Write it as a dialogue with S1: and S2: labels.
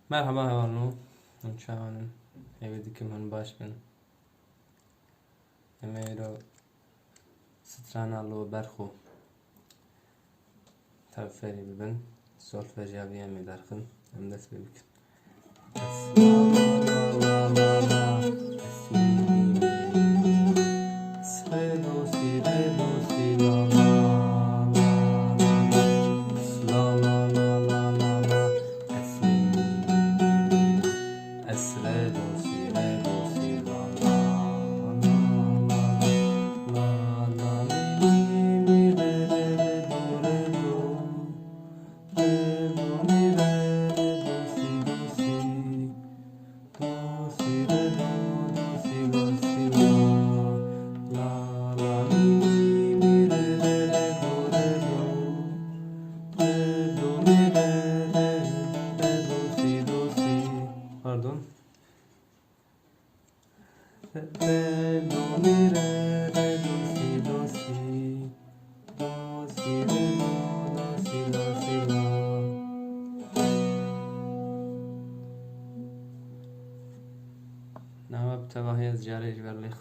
S1: Merhaba hevanu. Uçağının evi dikimin baş bin. Emeyro stranalı berxu. Tavferi bibin. Solfejaviye mi derkin. Hem de sebik. Pardon. Re, do, mi, re, do, si, do, si. Do, si, re, do, si, do, si, la. Nava btavahi az jare jverlich.